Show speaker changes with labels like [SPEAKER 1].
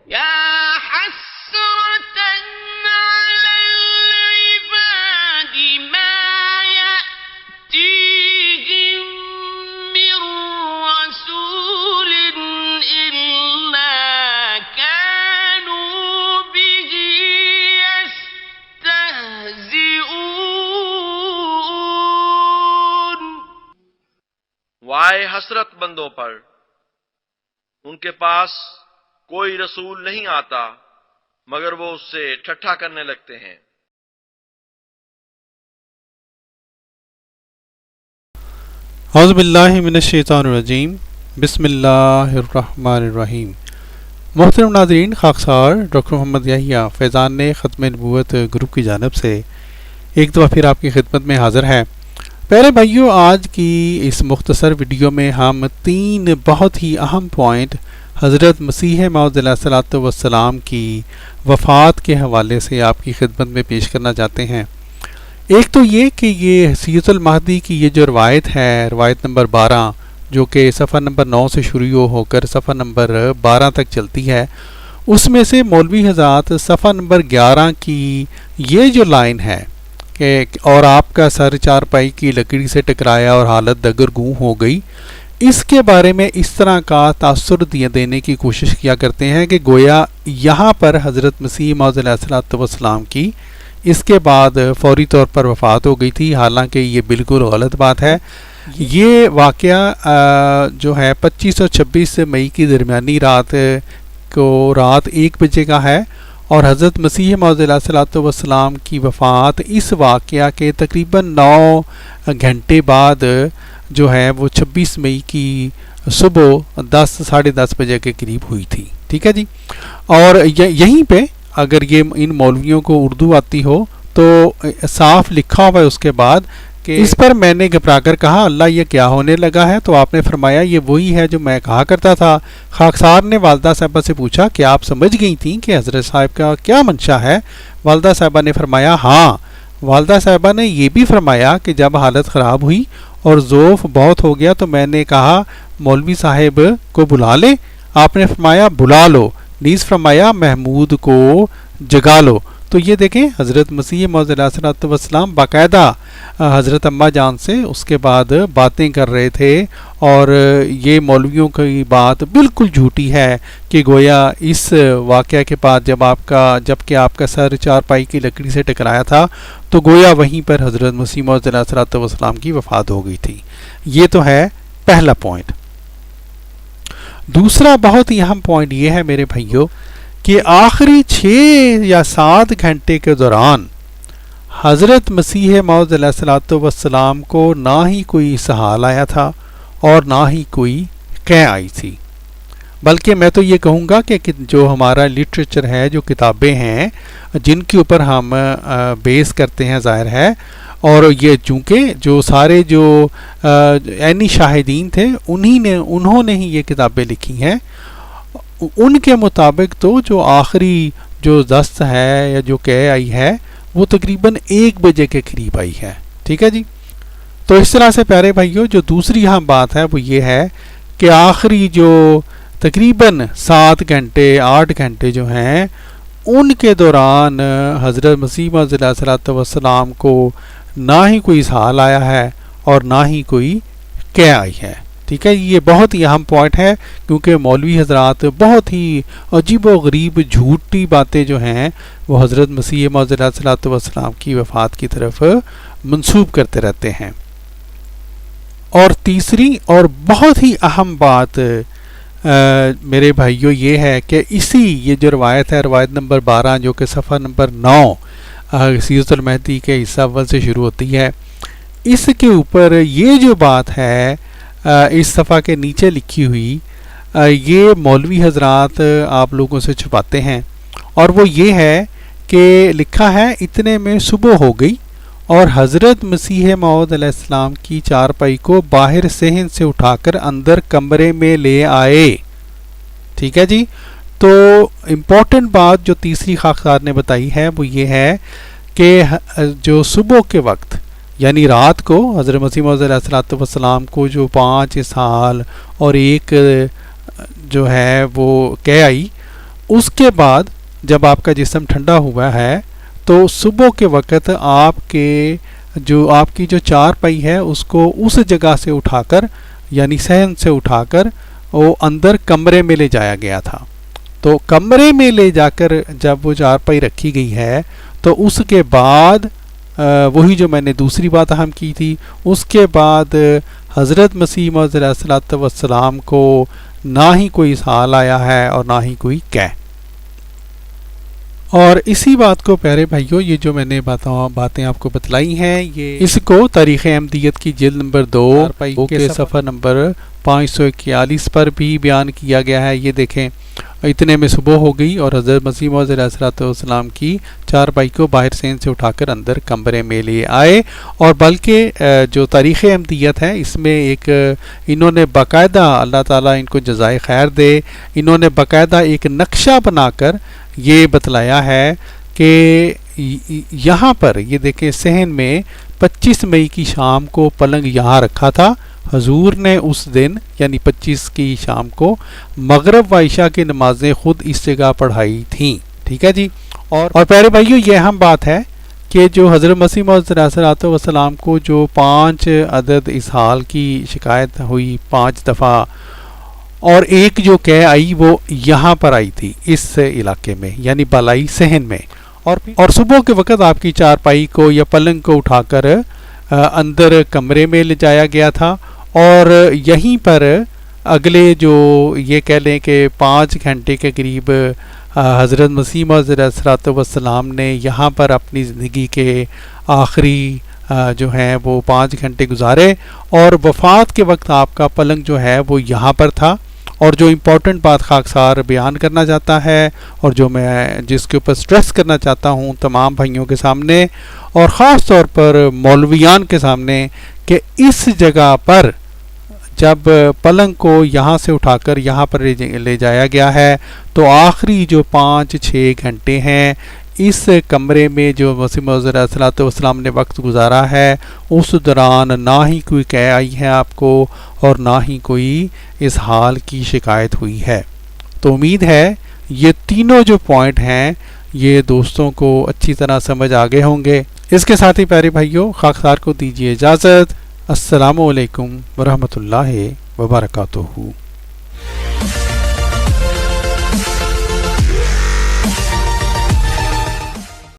[SPEAKER 1] يا حسرة على العباد ما يأتيهم من رسول إلا كانوا به يستهزئون.
[SPEAKER 2] وائے حسرت بندوں پر، ان کے پاس کوئی رسول نہیں آتا مگر وہ اس سے ٹھٹھا کرنے لگتے ہیں.
[SPEAKER 3] اعوذ باللہ من الشیطان الرجیم. بسم اللہ الرحمن الرحیم. محترم ناظرین، خاکسار ڈاکٹر محمد یحییٰ فیضان ختم نبوت گروپ کی جانب سے ایک دفعہ پھر آپ کی خدمت میں حاضر ہے. پیارے بھائیوں، آج کی اس مختصر ویڈیو میں ہم 3 بہت ہی اہم پوائنٹ حضرت مسیح موعود علیہ الصلوۃ والسلام کی وفات کے حوالے سے آپ کی خدمت میں پیش کرنا چاہتے ہیں. ایک تو یہ کہ یہ حسیۃ المہدی کی یہ جو روایت ہے، روایت نمبر 12، جو کہ صفحہ نمبر 9 سے شروع ہو کر صفحہ نمبر 12 تک چلتی ہے، اس میں سے مولوی حضرات صفحہ نمبر 11 کی یہ جو لائن ہے کہ اور آپ کا سر چارپائی کی لکڑی سے ٹکرایا اور حالت دگرگوں ہو گئی، اس کے بارے میں اس طرح کا تاثر دینے کی کوشش کیا کرتے ہیں کہ گویا یہاں پر حضرت مسیح موعود علیہ السلام کی اس کے بعد فوری طور پر وفات ہو گئی تھی، حالانکہ یہ بالکل غلط بات ہے. یہ واقعہ جو ہے 25 اور 26 مئی کی درمیانی رات کو رات 1 بجے کا ہے، اور حضرت مسیح موعود علیہ السلام کی وفات اس واقعہ کے تقریباً 9 گھنٹے بعد جو ہے وہ 26 مئی کی صبح 10 ساڑھے 10 بجے کے قریب ہوئی تھی. ٹھیک ہے جی. اور یہیں پہ اگر یہ ان مولویوں کو اردو آتی ہو تو صاف لکھا ہوا ہے اس کے بعد کہ اس پر میں نے گھبرا کر کہا اللہ یہ کیا ہونے لگا ہے، تو آپ نے فرمایا یہ وہی ہے جو میں کہا کرتا تھا. خاکسار نے والدہ صاحبہ سے پوچھا کہ آپ سمجھ گئی تھیں کہ حضرت صاحب کا کیا منشا ہے؟ والدہ صاحبہ نے فرمایا ہاں. والدہ صاحبہ نے یہ بھی فرمایا کہ جب حالت خراب ہوئی اور ذوف بہت ہو گیا تو میں نے کہا مولوی صاحب کو بلا لیں. آپ نے فرمایا بلا لو. نیز فرمایا محمود کو جگا لو. تو یہ دیکھیں حضرت مسیح موعود علیہ السلام باقاعدہ حضرت اماں جان سے اس کے بعد باتیں کر رہے تھے، اور یہ مولویوں کی بات بالکل جھوٹی ہے کہ گویا اس واقعہ کے بعد جب کہ آپ کا سر چارپائی کی لکڑی سے ٹکرایا تھا تو گویا وہیں پر حضرت مسیح موعود علیہ السلام کی وفات ہو گئی تھی. یہ تو ہے پہلا پوائنٹ. دوسرا بہت ہی اہم پوائنٹ یہ ہے میرے بھائیوں کہ آخری 6 یا 7 گھنٹے کے دوران حضرت مسیح موعود علیہ السلام کو نہ ہی کوئی سہال آیا تھا اور نہ ہی کوئی قے آئی تھی، بلکہ میں تو یہ کہوں گا کہ جو ہمارا لٹریچر ہے، جو کتابیں ہیں جن کے اوپر ہم بیس کرتے ہیں ظاہر ہے، اور یہ چونکہ جو سارے جو عینی شاہدین تھے انہوں نے ہی یہ کتابیں لکھی ہیں، ان کے مطابق تو جو آخری جو دست ہے یا جو قے آئی ہے وہ تقریباً 1 بجے کے قریب آئی ہے. ٹھیک ہے جی. تو اس طرح سے پیارے بھائیوں جو دوسری اہم بات ہے وہ یہ ہے کہ آخری جو تقریباً 7 گھنٹے 8 گھنٹے جو ہیں ان کے دوران حضرت مسیح موعود علیہ السلام کو نہ ہی کوئی اسہال آیا ہے اور نہ ہی کوئی قے آئی ہے. ٹھیک ہے. یہ بہت ہی اہم پوائنٹ ہے کیونکہ مولوی حضرات بہت ہی عجیب و غریب جھوٹی باتیں جو ہیں وہ حضرت مسیح موعود علیہ السلام کی وفات کی طرف منسوب کرتے رہتے ہیں. اور تیسری اور بہت ہی اہم بات میرے بھائیوں یہ ہے کہ یہ جو روایت ہے، روایت نمبر 12 جو کہ صفحہ نمبر 9 حسیۃ المہدی کے حصہ اول سے شروع ہوتی ہے، اس کے اوپر یہ جو بات ہے اس صفحہ کے نیچے لکھی ہوئی، یہ مولوی حضرات آپ لوگوں سے چھپاتے ہیں، اور وہ یہ ہے کہ لکھا ہے اتنے میں صبح ہو گئی اور حضرت مسیح موعود علیہ السلام کی چارپائی کو باہر صحن سے اٹھا کر اندر کمرے میں لے آئے. ٹھیک ہے جی. تو امپورٹنٹ بات جو تیسری خاکسار نے بتائی ہے وہ یہ ہے کہ جو صبح کے وقت یعنی رات کو حضرت مسیح موعود علیہ السلام کو جو 5 سال اور 1 جو ہے وہ قے آئی، اس کے بعد جب آپ کا جسم ٹھنڈا ہوا ہے تو صبح کے وقت آپ کی جو چارپائی ہے اس کو اس جگہ سے اٹھا کر یعنی صحن سے اٹھا کر وہ اندر کمرے میں لے جایا گیا تھا. تو کمرے میں لے جا کر جب وہ چارپائی رکھی گئی ہے تو اس کے بعد وہی جو میں نے دوسری بات اہم کی تھی, اس کے بعد حضرت مسیح موعود علیہ الصلوۃ والسلام کو نہ ہی کوئی اسہال آیا ہے اور نہ ہی کوئی کہہ. اور اسی بات کو پیارے بھائیوں یہ جو میں نے باتیں آپ کو بتلائی ہیں یہ اس کو تاریخ احمدیت کی جلد نمبر 2 کے صفحہ نمبر 541 پر بھی بیان کیا گیا ہے. یہ دیکھیں اتنے میں صبح ہو گئی اور حضرت مسیح موعود علیہ السلام کی چارپائی کو باہر صحن سے اٹھا کر اندر کمرے میں لے آئے. اور بلکہ جو تاریخ احمدیت ہے اس میں ایک انہوں نے باقاعدہ, اللہ تعالیٰ ان کو جزائے خیر دے, انہوں نے باقاعدہ ایک نقشہ بنا کر یہ بتلایا ہے کہ یہاں پر یہ دیکھیں صحن میں 25 مئی کی شام کو پلنگ یہاں رکھا تھا. حضور نے اس دن یعنی 25 کی شام کو مغرب و عشاء کی نمازیں خود اس جگہ پڑھائی تھیں. ٹھیک ہے جی. اور پیارے بھائیو یہ اہم بات ہے کہ جو حضرت مسیح موعود علیہ الصلوۃ والسلام کو جو 5 عدد اسہال کی شکایت ہوئی 5 دفعہ اور ایک جو کہہ آئی وہ یہاں پر آئی تھی اس علاقے میں یعنی بالائی صحن میں. اور صبح کے وقت آپ کی چارپائی کو یا پلنگ کو اٹھا کر اندر کمرے میں لے جایا گیا تھا. اور یہیں پر اگلے جو یہ کہہ لیں کہ 5 گھنٹے کے قریب حضرت مسیح موعود علیہ الصلوۃ والسلام نے یہاں پر اپنی زندگی کے آخری جو ہیں وہ 5 گھنٹے گزارے. اور وفات کے وقت آپ کا پلنگ جو ہے وہ یہاں پر تھا. اور جو امپورٹنٹ بات خاکسار بیان کرنا چاہتا ہے اور جو میں جس کے اوپر سٹریس کرنا چاہتا ہوں تمام بھائیوں کے سامنے اور خاص طور پر مولویان کے سامنے کہ اس جگہ پر جب پلنگ کو یہاں سے اٹھا کر یہاں پر لے جایا گیا ہے تو آخری جو 5-6 گھنٹے ہیں اس کمرے میں جو مسیح موعود علیہ الصلوۃ والسلام نے وقت گزارا ہے اس دوران نہ ہی کوئی کہہ آئی ہے آپ کو اور نہ ہی کوئی اس حال کی شکایت ہوئی ہے. تو امید ہے یہ تینوں جو پوائنٹ ہیں یہ دوستوں کو اچھی طرح سمجھ آگے ہوں گے. اس کے ساتھ ہی پیارے بھائیوں خاکسار کو دیجیے اجازت. السلام علیکم ورحمۃ اللہ وبرکاتہ.